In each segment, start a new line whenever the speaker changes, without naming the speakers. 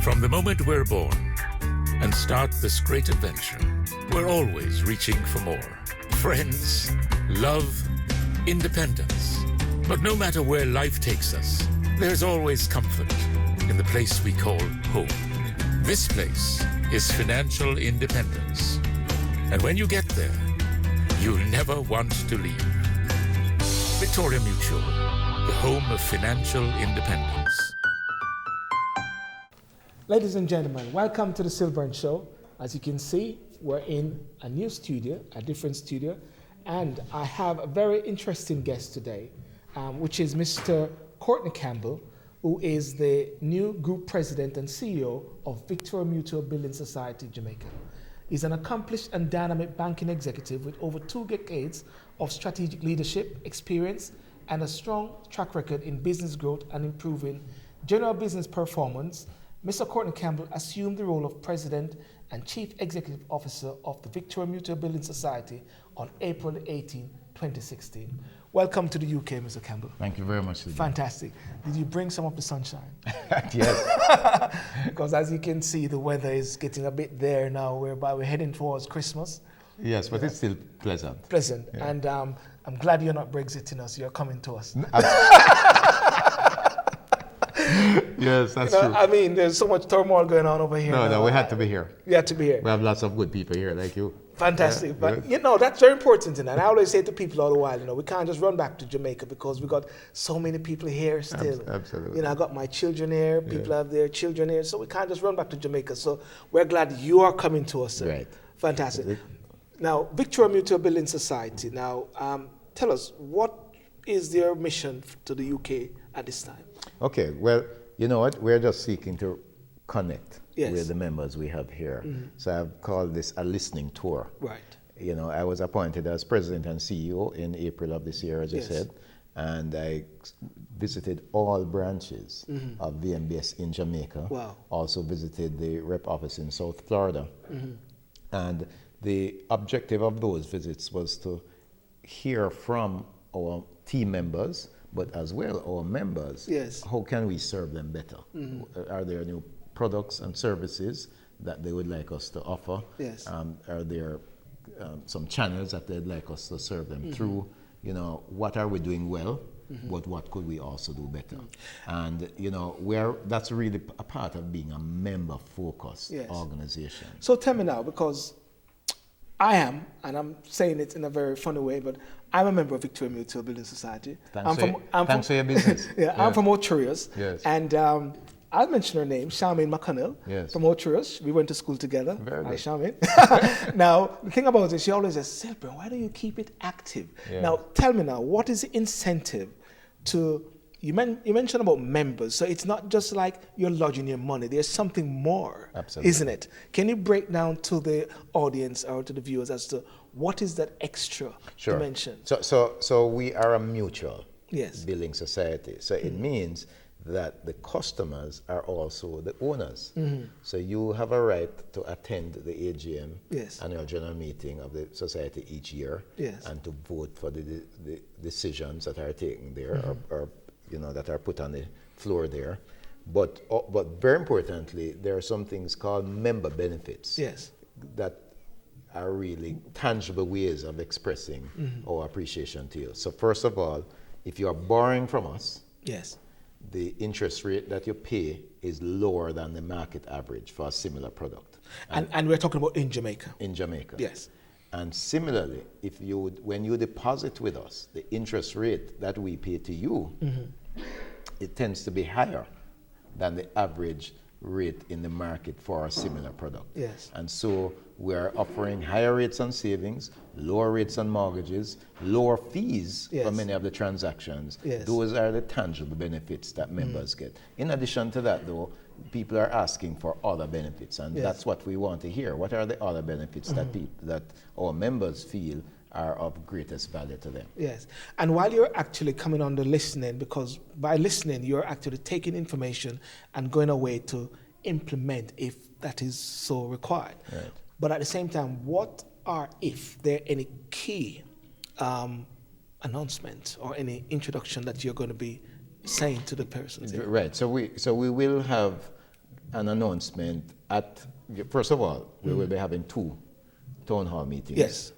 From the moment we're born and start this great adventure, we're always reaching for more. Friends, love, independence. But no matter where life takes us, there's always comfort in the place we call home. This place is financial independence. And when you get there, you'll never want to leave. Victoria Mutual, the home of financial independence.
Ladies and gentlemen, welcome to the SYLBOURNE Show. As you can see, we're in a new studio, a different studio, and I have a very interesting guest today, which is Mr. Courtney Campbell, who is the new group president and CEO of Victoria Mutual Building Society, Jamaica. He's an accomplished and dynamic banking executive with over 2 decades of strategic leadership experience and a strong track record in business growth and improving general business performance. Mr. Courtney Campbell assumed the role of President and Chief Executive Officer of the Victoria Mutual Building Society on April 18, 2016. Welcome to the UK, Mr. Campbell.
Thank you very much.
Fantastic. Did you bring some of the sunshine?
Yes.
Because as you can see, the weather is getting a bit there now, whereby we're heading towards Christmas.
Yes, but it's still pleasant.
Pleasant.
Yeah.
And I'm glad you're not Brexiting us, you're coming to us.
Yes, that's true.
I mean, there's so much turmoil going on over here.
No, we had to be here.
We had to be here.
We have lots of good people here like you.
Fantastic.
Yeah,
But,
yes.
that's very important. And I always say to people all the while, we can't just run back to Jamaica because we got so many people here still.
Absolutely.
I got my children here, people have their children here, so we can't just run back to Jamaica. So we're glad you are coming to us, sir.
Right.
Fantastic. Now, Victoria Mutual Building Society, now, tell us, what is their mission to the UK at this time?
Okay, well, you know what? We're just seeking to connect
Yes.
with the members we have here. So I've called this a listening tour.
Right.
I was appointed as president and CEO in April of this year, as you
Yes.
said, and I visited all branches of VMBS in Jamaica.
Wow.
Also visited the rep office in South Florida. And the objective of those visits was to hear from our team members, but as well our members.
Yes.
How can we serve them better? Are there new products and services that they would like us to offer?
Yes.
Are there some channels that they'd like us to serve them through? What are we doing well, but what could we also do better? And that's really a part of being a member-focused
Yes.
organization.
So tell me now, because I am, and I'm saying it in a very funny way, but I'm a member of Victoria Mutual Building Society.
Thanks for your business.
I'm from Ochurius.
Yes.
And I'll mention her name, Charmaine McConnell,
Yes.
from Ochurius. We went to school together.
Very
Hi,
good.
Charmaine. Now, the thing about it, she always says, SYLBOURNE, why don't you keep it active?
Yeah.
Now, tell me now, what is the incentive to, you mentioned about members, so it's not just like you're lodging your money, there's something more,
Absolutely.
isn't it? Can you break down to the audience or to the viewers as to what is that extra
Sure.
dimension?
So we are a mutual
Yes.
billing society. So it means that the customers are also the owners. So you have a right to attend the AGM,
Yes.
annual general meeting of the society each year,
Yes.
and to vote for the decisions that are taken there or that are put on the floor there. But very importantly, there are some things called member benefits.
Yes.
That are really tangible ways of expressing our appreciation to you. So first of all, if you are borrowing from us,
Yes.
the interest rate that you pay is lower than the market average for a similar product.
And we're talking about in Jamaica.
In Jamaica.
Yes.
And similarly, when you deposit with us, the interest rate that we pay to you, it tends to be higher than the average rate in the market for a similar product.
Yes.
And so we're offering higher rates on savings, lower rates on mortgages, lower fees
Yes.
for many of the transactions.
Yes.
Those are the tangible benefits that members get. In addition to that, though, people are asking for other benefits, and
Yes.
that's what we want to hear. What are the other benefits that our members feel are of greatest value to them?
Yes. And while you're actually coming on the listening, because by listening, you're actually taking information and going away to implement if that is so required.
Right.
But at the same time, what are, if there are any key announcements or any introduction that you're going to be saying to the person?
Right. So we will have an announcement at, first of all, we will be having 2 town hall meetings.
Yes.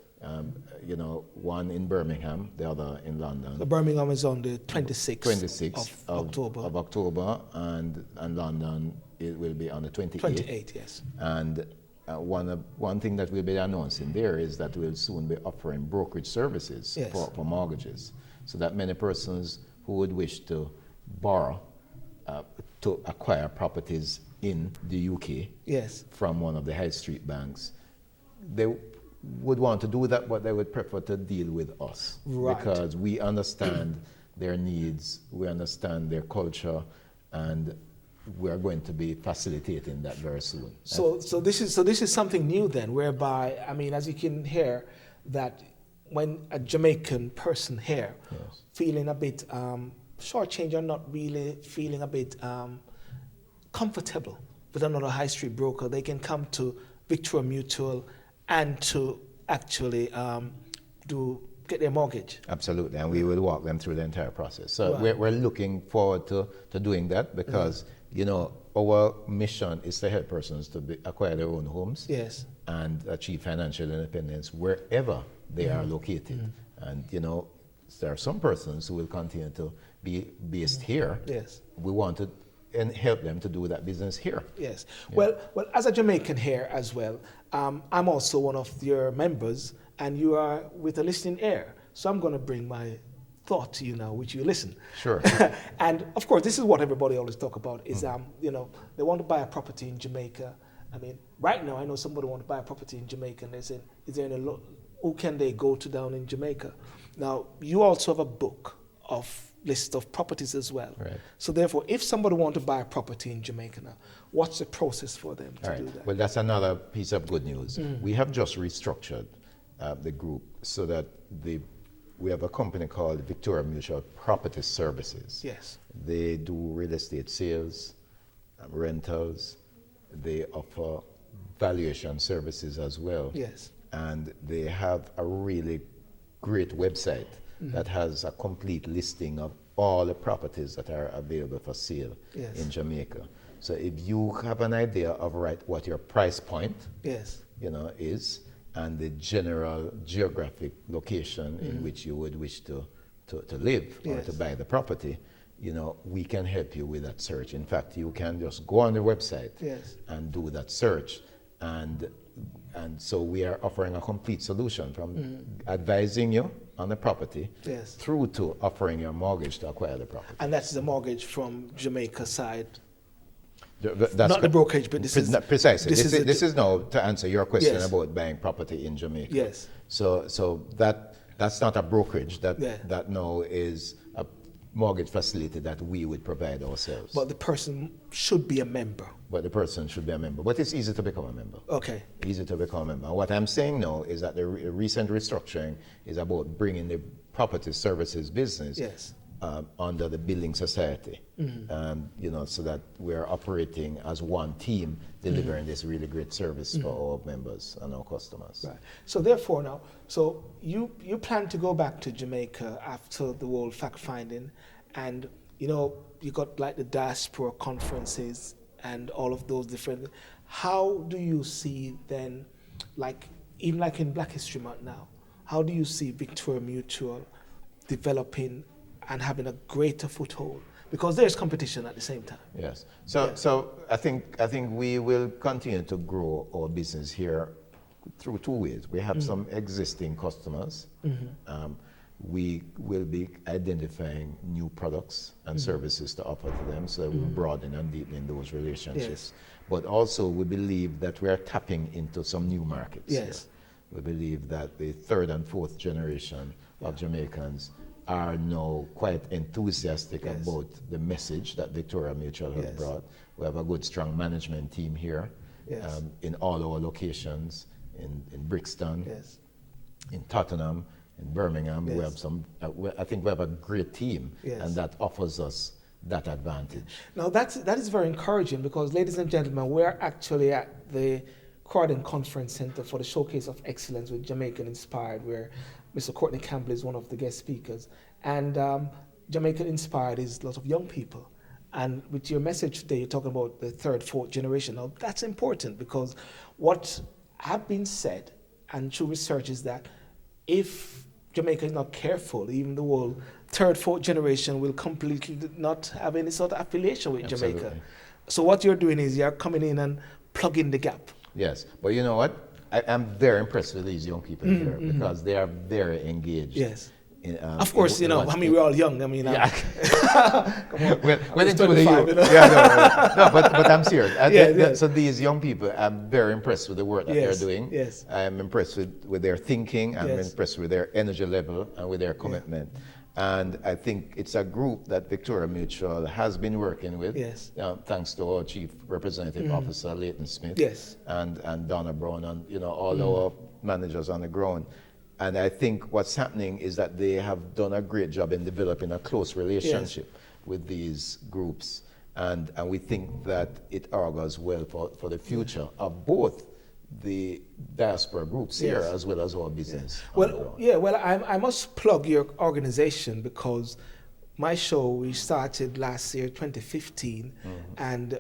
You know, one in Birmingham, the other in London.
So Birmingham is on the 26th
of October, and London it will be on the 28th.
28th, yes.
And one thing that we'll be announcing there is that we'll soon be offering brokerage services for mortgages, so that many persons who would wish to borrow to acquire properties in the UK from one of the high street banks, they would want to do that, but they would prefer to deal with us.
Right.
Because we understand their needs, we understand their culture, and we're going to be facilitating that very soon.
So this is something new then, whereby, I mean, as you can hear, that when a Jamaican person here feeling a bit shortchanged or not really feeling a bit comfortable with another high street broker, they can come to Victoria Mutual and to actually get their mortgage.
Absolutely, and we will walk them through the entire process. So we're looking forward to doing that, because you know, our mission is to help persons to acquire their own homes and achieve financial independence wherever they are located. And you know, there are some persons who will continue to be based here. We want to help them to do that business here.
Well, as a Jamaican here as well, I'm also one of your members, and you are with a listening ear. So I'm going to bring my thought to you now, which you listen.
Sure.
And of course, this is what everybody always talk about is, you know, they want to buy a property in Jamaica. I mean, right now I know somebody want to buy a property in Jamaica, and they say, is there any who can they go to down in Jamaica? Now, you also have a book of list of properties as well.
Right.
So therefore, if somebody want to buy a property in Jamaica now, what's the process for them to do that?
Well, that's another piece of good news. We have just restructured the group so that we have a company called Victoria Mutual Property Services. They do real estate sales, rentals. They offer valuation services as well. And they have a really great website that has a complete listing of all the properties that are available for sale in Jamaica. So if you have an idea of what your price point you know, is, and the general geographic location in which you would wish to live or to buy the property, you know, we can help you with that search. In fact, you can just go on the website and do that search. And so we are offering a complete solution from advising you on the property through to offering your mortgage to acquire the property.
And that's the mortgage from Jamaica side.
That's
not the brokerage, but this is
precisely. This is now to answer your question about buying property in Jamaica. So that's not a brokerage. That now is a mortgage facility that we would provide ourselves.
But the person should be a member.
But it's easy to become a member. Easy to become a member. What I'm saying now is that the recent restructuring is about bringing the property services business under the building society, you know, so that we're operating as one team, delivering this really great service for our members and our customers.
So therefore now, so you plan to go back to Jamaica after the whole fact finding, and you know, you got like the diaspora conferences and all of those different. How do you see then, like even like in Black History Month now, how do you see Victoria Mutual developing and having a greater foothold, because there's competition at the same time?
So I think we will continue to grow our business here through 2 ways. We have some existing customers. We will be identifying new products and services to offer to them, so we'll broaden and deepen those relationships. But also we believe that we are tapping into some new markets here. We believe that the 3rd and 4th generation of Jamaicans are now quite enthusiastic about the message that Victoria Mutual has brought. We have a good, strong management team here in all our locations, in Brixton, in Tottenham, in Birmingham. We have I think we have a great team, and that offers us that advantage.
Now that is very encouraging, because, ladies and gentlemen, we're actually at the Croydon Conference Center for the Showcase of Excellence with Jamaican Inspired, where Mr. Courtney Campbell is one of the guest speakers. And Jamaican Inspired is a lot of young people. And with your message today, you're talking about the third, fourth generation. Now, that's important because what have been said and true research is that if Jamaica is not careful, even the whole third, fourth generation will completely not have any sort of affiliation with
Absolutely.
Jamaica. So what you're doing is you're coming in and plugging the gap.
Yes, but you know what? I'm very impressed with these young people here because they are very engaged.
Yes.
In,
Of course,
in
I mean, we're all young. I mean,
yeah.
come on.
well, into the
25,
youth. Yeah, no, but I'm serious.
Yeah.
So these young people, I'm very impressed with the work that
Yes,
they're doing.
yes.
I'm impressed with their thinking. I'm
Yes.
impressed with their energy level and with their commitment. And I think it's a group that Victoria Mutual has been working with.
Yes.
Thanks to our Chief Representative Officer Leighton Smith.
Yes.
And Donna Brown and all our managers on the ground. And I think what's happening is that they have done a great job in developing a close relationship with these groups. And we think that it augurs well for the future of both the diaspora groups here as well as our business.
Well, I must plug your organization because my show, we started last year, 2015, and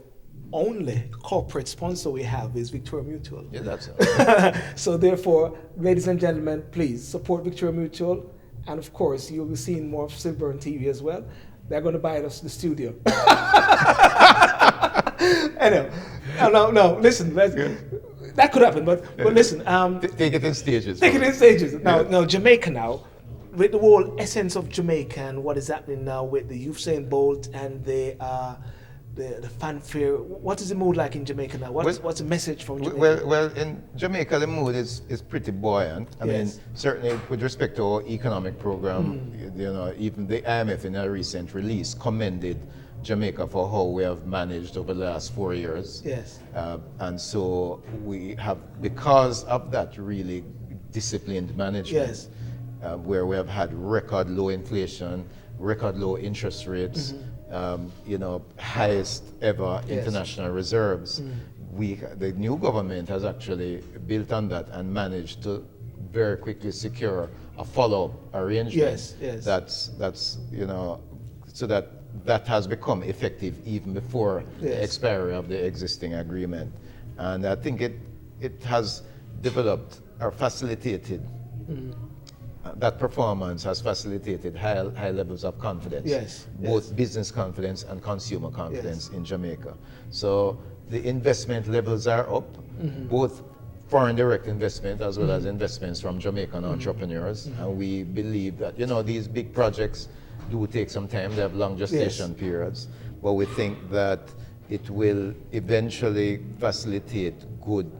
only corporate sponsor we have is Victoria Mutual.
Yeah, that's it.
So therefore, ladies and gentlemen, please support Victoria Mutual. And of course, you'll be seeing more of SYLBOURNE TV as well. They're going to buy us the studio. Anyway, no, listen, that could happen, but listen.
Take it in stages.
Take it in stages. Now, Jamaica now, with the whole essence of Jamaica and what is happening now with the Usain Bolt and the fanfare. What is the mood like in Jamaica now? What's the message from Jamaica?
Well, in Jamaica, the mood is pretty buoyant. I mean, certainly with respect to our economic program, even the IMF in a recent release commended Jamaica for how we have managed over the last 4 years.
Yes.
And so we have, because of that really disciplined management, where we have had record low inflation, record low interest rates, highest ever international reserves. The new government has actually built on that and managed to very quickly secure a follow-up arrangement. That's so that has become effective even before the expiry of the existing agreement. And I think it has developed or facilitated that performance has facilitated high levels of confidence, both business confidence and consumer confidence in Jamaica. So the investment levels are up, both foreign direct investment as well as investments from Jamaican entrepreneurs. And we believe that, these big projects do take some time. They have long gestation periods, but we think that it will eventually facilitate good,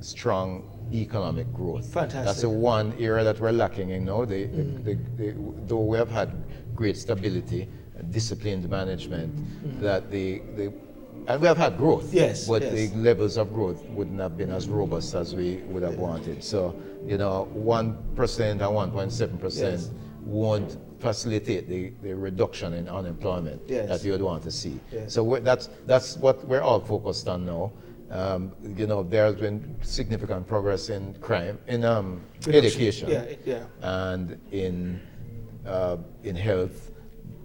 strong economic growth.
Fantastic.
That's the one area that we're lacking in now. Though we have had great stability, disciplined management, and we have had growth. But the levels of growth wouldn't have been as robust as we would have wanted. So, 1% and 1.7% won't facilitate the reduction in unemployment that you would want to see. So that's what we're all focused on now. There has been significant progress in crime, in education, and in health.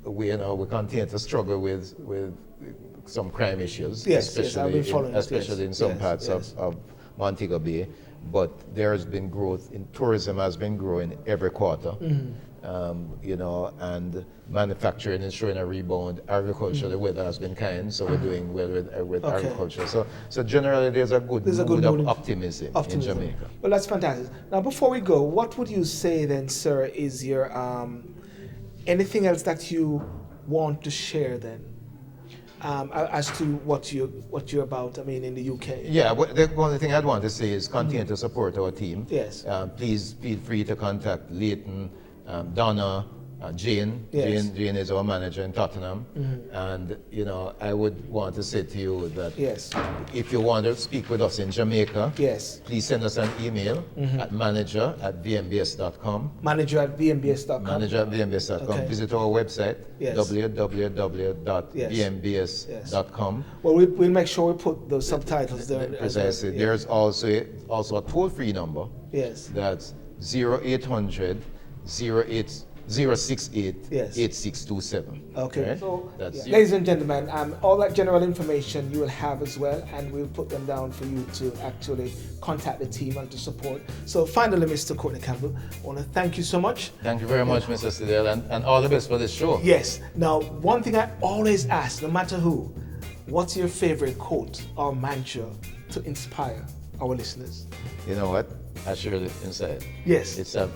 We continue to struggle with some crime issues, especially in some parts of Montego Bay. But there has been growth in tourism, has been growing every quarter. And manufacturing is showing a rebound. Agriculture, the weather has been kind, so we're doing well with agriculture. So generally, there's a good mood of optimism in Jamaica.
Well, that's fantastic. Now, before we go, what would you say then, sir, is your anything else that you want to share then? As to what you're about, I mean, in the UK.
Yeah, well, the only thing I'd want to say is continue to support our team.
Yes.
Please feel free to contact Leighton, Donna, Jane. Jane is our manager in Tottenham. And, I would want to say to you that if you want to speak with us in Jamaica, please send us an email at manager@vmbs.com.
Manager@vmbs.com.
Manager@vmbs.com. Visit our website, www.vmbs.com.
Well, we'll make sure we put those subtitles there.
Precisely. There's also a toll-free number. That's 0800 0800 068
Yes.
8627.
Okay. So,
That's
ladies and gentlemen, all that general information you will have as well, and we'll put them down for you to actually contact the team and to support. So finally, Mr. Courtney Campbell, I want to thank you so much.
Thank you very much, Mr. Sidell, and all the best for this show.
Yes. Now, one thing I always ask, no matter who, what's your favorite quote or mantra to inspire our listeners?
You know what? I shared it inside.
Yes.
It's a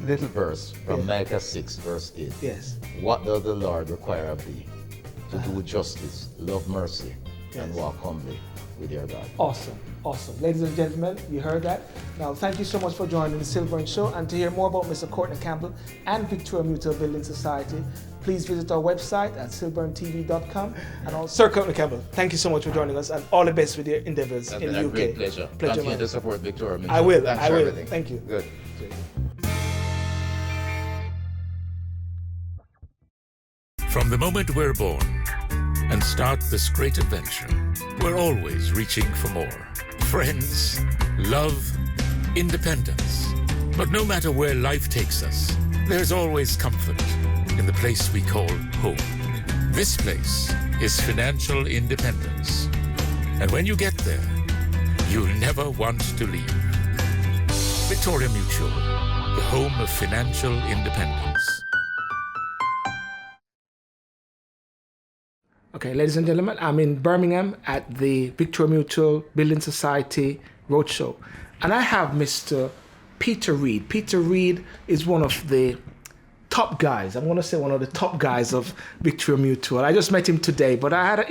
little verse from
Yeah.
Micah 6, verse 8.
Yes.
What does the Lord require of thee? To do justice, love mercy, and
Yes.
walk humbly with your God.
Awesome. Awesome. Ladies and gentlemen, you heard that. Now, thank you so much for joining the SYLBOURNE Show. And to hear more about Mr. Courtney Campbell and Victoria Mutual Building Society, please visit our website at sylbournetv.com. And also, Sir Courtney Campbell, thank you so much for joining us, and all the best with your endeavors
It's
in
been
the
a
UK.
great pleasure. Continue
man.
to support Victoria Mutual.
I will.
Thanks
I
for
will.
everything.
Thank you.
Good.
From the moment we're born and start this great adventure, we're always reaching for more. Friends, love, independence. But no matter where life takes us, there's always comfort in the place we call home. This place is financial independence. And when you get there, you'll never want to leave. Victoria Mutual, the home of financial independence.
Okay, ladies and gentlemen, I'm in Birmingham at the Victoria Mutual Building Society Roadshow. And I have Mr. Peter Reid. Peter Reid is one of the top guys. I'm going to say one of the top guys of Victoria Mutual. I just met him today, but I had an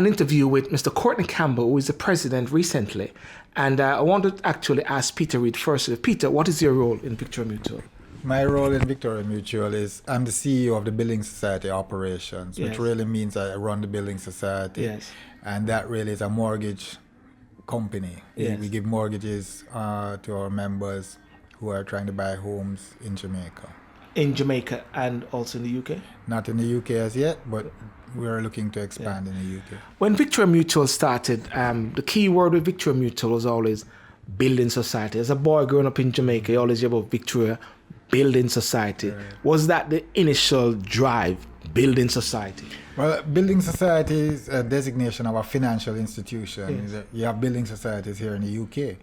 interview with Mr. Courtney Campbell, who is the president recently. And I wanted to actually ask Peter Reid first. Peter, what is your role in Victoria Mutual?
My role in Victoria Mutual is I'm the CEO of the Building Society operations,
Yes.
which really means I run the Building Society.
Yes.
And that really is a mortgage company.
Yes.
We give mortgages to our members who are trying to buy homes in Jamaica.
In Jamaica and also in the UK?
Not in the UK as yet, but we're looking to expand in the UK.
When Victoria Mutual started, the key word with Victoria Mutual was always building society. As a boy growing up in Jamaica, you always hear about Victoria Building Society.
Right.
Was that the initial drive, building society?
Well, building society is a designation of a financial institution.
Yes.
You have building societies here in the UK.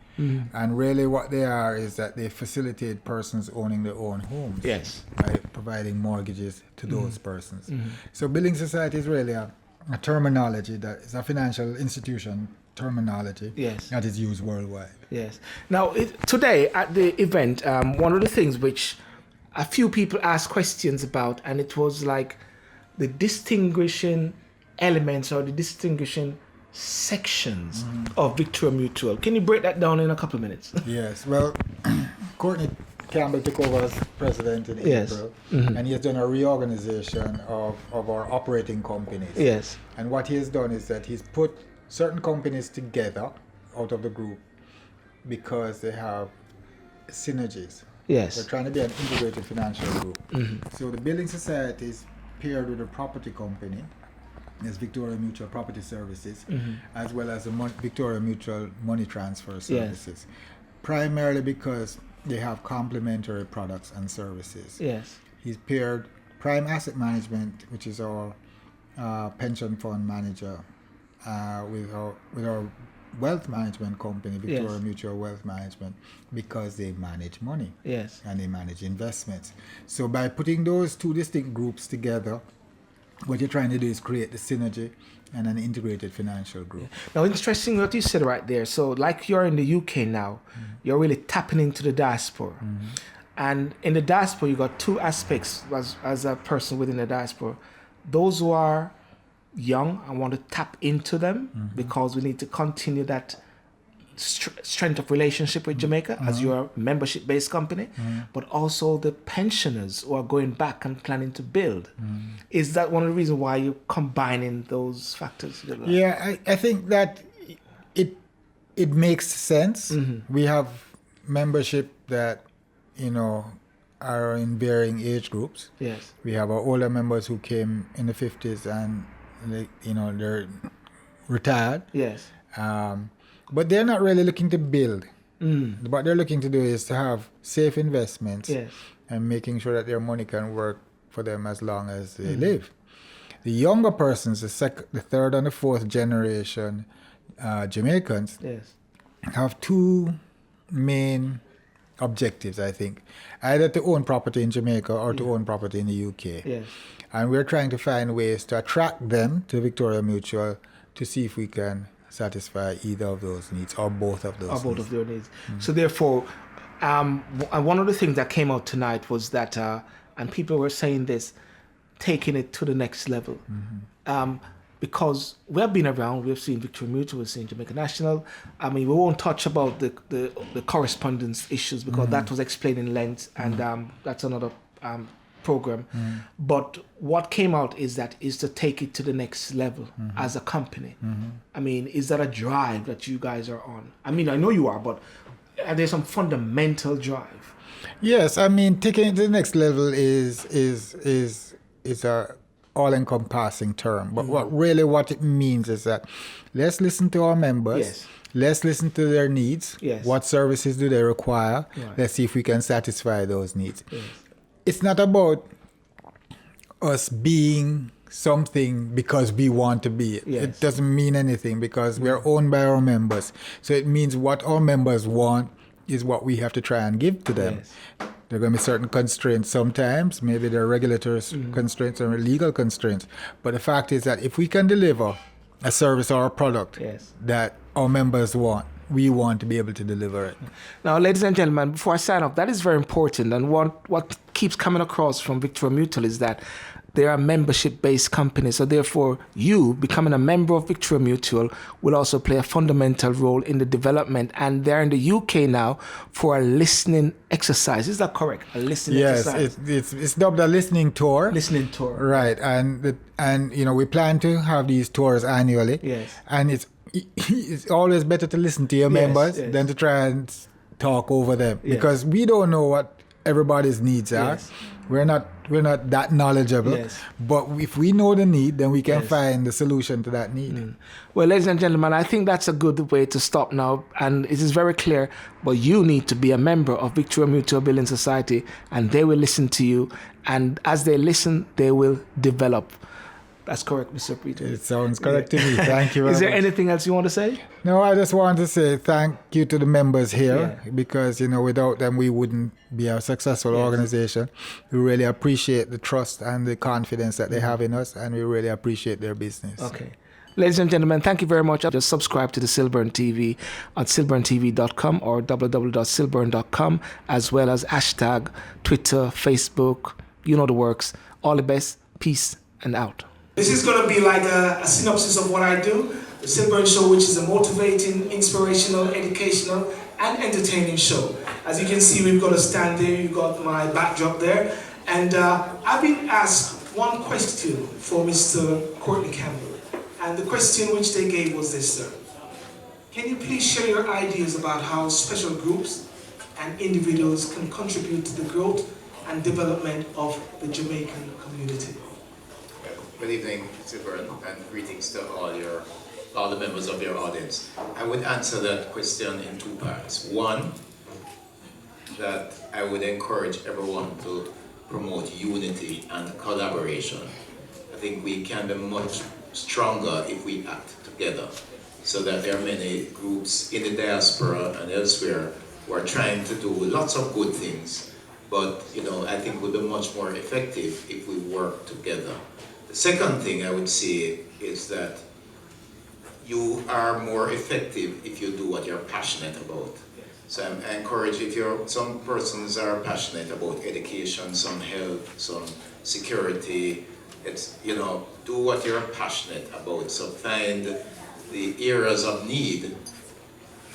And really what they are is that they facilitate persons owning their own homes.
Yes.
By providing mortgages to those persons. So building society is really a terminology that is a financial institution terminology
Yes.
that is used worldwide.
Yes. Now, today at the event, one of the things which a few people asked questions about, and it was like the distinguishing elements or the distinguishing sections of Victoria Mutual. Can you break that down in a couple of minutes?
Yes, well, Courtney Campbell took over as president in
Yes.
April, and he has done a reorganization of our operating companies.
Yes.
And what he has done is that he's put certain companies together out of the group because they have synergies.
Yes.
They're trying to be an integrated financial group. So the building society is paired with a property company, there's Victoria Mutual Property Services, as well as the Victoria Mutual Money Transfer Services. Primarily because they have complementary products and services.
Yes.
He's paired Prime Asset Management, which is our pension fund manager, with our wealth management company, Victoria
Yes.
Mutual Wealth Management, because they manage money.
Yes.
And they manage investments. So by putting those two distinct groups together, what you're trying to do is create the synergy and an integrated financial group.
Now, interesting what you said right there. So, like you're in the UK now, you're really tapping into the diaspora. And in the diaspora, you got two aspects as a person within the diaspora. Those who are young and want to tap into them because we need to continue that strength of relationship with Jamaica as your membership-based company, but also the pensioners who are going back and planning to build. Is that one of the reasons why you're combining those factors together?
Yeah, I think that it makes sense. We have membership that, are in varying age groups.
Yes.
We have our older members who came in the 50s and they're retired.
Yes.
But they're not really looking to build. What they're looking to do is to have safe investments
Yes.
and making sure that their money can work for them as long as they live. The younger persons, the third and the fourth generation Jamaicans,
Yes.
have two main objectives, I think. Either to own property in Jamaica or to own property in the UK.
Yes.
And we're trying to find ways to attract them to Victoria Mutual to see if we can satisfy either of those needs or both of those
Or both
needs.
of their needs. So therefore, one of the things that came out tonight was that, and people were saying this, taking it to the next level. Because we have been around, we've seen Victoria Mutual, we've seen Jamaican National. I mean, we won't touch about the correspondence issues because that was explained in length, and that's another program. But what came out is to take it to the next level as a company. I mean, is that a drive that you guys are on? I mean, I know you are, but are there some fundamental drive?
Yes, I mean, taking it to the next level is a all-encompassing term. But what it means is that let's listen to our members.
Yes.
Let's listen to their needs.
Yes.
What services do they require?
Right.
Let's see if we can satisfy those needs.
Yes.
It's not about us being something because we want to be it.
Yes.
It doesn't mean anything because we are owned by our members. So it means what our members want is what we have to try and give to them.
Yes.
There are going to be certain constraints sometimes. Maybe there are regulatory constraints or legal constraints. But the fact is that if we can deliver a service or a product
Yes.
that our members want, we want to be able to deliver it.
Now, ladies and gentlemen, before I sign off, that is very important. And what keeps coming across from Victoria Mutual is that they are a membership-based company. So therefore, you becoming a member of Victoria Mutual will also play a fundamental role in the development. And they're in the UK now for a listening exercise. Is that correct? A listening exercise?
Yes, it's dubbed a listening tour.
Listening tour.
Right, and you know, we plan to have these tours annually.
Yes.
And it's always better to listen to your
Yes,
members
yes.
than to try and talk over them
Yes.
because we don't know what everybody's needs are.
Yes.
We're not that knowledgeable.
Yes.
But if we know the need, then we can
Yes.
find the solution to that need.
Well, ladies and gentlemen, I think that's a good way to stop now. And it is very clear, but you need to be a member of Victoria Mutual Building Society, and they will listen to you. And as they listen, they will develop. That's correct, Mr. Peter.
It sounds correct to me. Thank you very
Is there
much.
anything else you want to say?
No, I just want to say thank you to the members here
Yeah.
because, you know, without them, we wouldn't be a successful organization. We really appreciate the trust and the confidence that they have in us, and we really appreciate their business.
Okay. Ladies and gentlemen, thank you very much. Just subscribe to the SYLBOURNE TV on sylbournetv.com or www.sylbourne.com, as well as hashtag, Twitter, Facebook, you know the works. All the best. Peace and out. This is going to be like a synopsis of what I do. The SYLBOURNE Show, which is a motivating, inspirational, educational, and entertaining show. As you can see, we've got a stand there. You've got my backdrop there. And I've been asked one question for Mr. Courtney Campbell. And the question which they gave was this, sir. Can you please share your ideas about how special groups and individuals can contribute to the growth and development of the Jamaican community?
Good evening, SYLBOURNE, and greetings to all the members of your audience. I would answer that question in two parts. One, that I would encourage everyone to promote unity and collaboration. I think we can be much stronger if we act together, so that there are many groups in the diaspora and elsewhere who are trying to do lots of good things, but you know, I think we'll be much more effective if we work together. The second thing I would say is that you are more effective if you do what you're passionate about. So I encourage, some persons are passionate about education, some health, some security. It's, you know, do what you're passionate about. So find the areas of need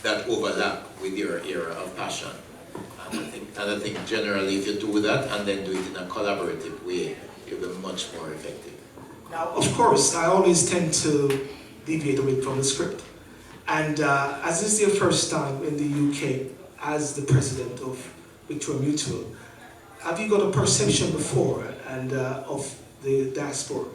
that overlap with your area of passion. And I think generally if you do that and then do it in a collaborative way, you'll be much more effective.
Now, of course, I always tend to deviate a bit from the script. And as this is your first time in the UK as the president of Victoria Mutual, have you got a perception before and of the diaspora?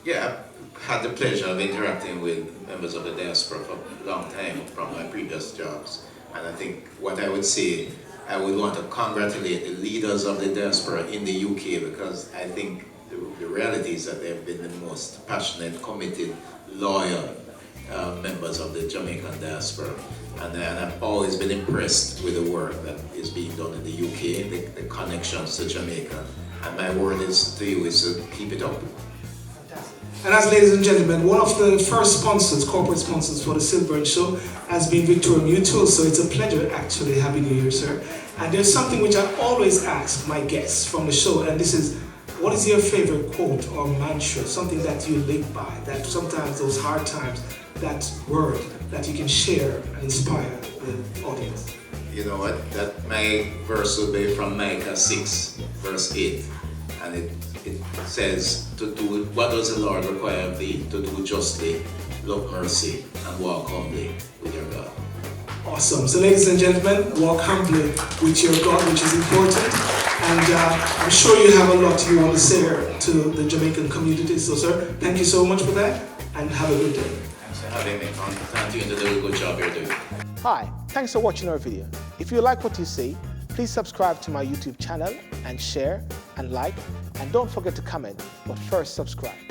Yeah, I've had the pleasure of interacting with members of the diaspora for a long time from my previous jobs. And I think what I would say, I would want to congratulate the leaders of the diaspora in the UK, because I think the reality is that they've been the most passionate, committed, loyal members of the Jamaican diaspora. And I've always been impressed with the work that is being done in the UK, the connections to Jamaica. And my word is to you is to keep it up.
And as ladies and gentlemen, one of the first sponsors, corporate sponsors for the SYLBOURNE Show has been Victoria Mutual, so it's a pleasure actually having you here, sir. And there's something which I always ask my guests from the show, and this is, what is your favorite quote or mantra, something that you live by, that sometimes those hard times, that word that you can share and inspire the audience?
You know what, that my verse will be from Micah 6, verse 8, and it says, to do what does the Lord require of thee? To do justly, love mercy, and walk humbly with your God.
Awesome. So ladies and gentlemen, walk humbly with your God, which is important. And I'm sure you have a lot you want to say to the Jamaican community. So sir, thank you so much for that, and have a good day.
Thanks for having me. Continue to do a good job you're doing.
Hi, thanks for watching our video. If you like what you see, please subscribe to my YouTube channel and share and like, and don't forget to comment, but first subscribe.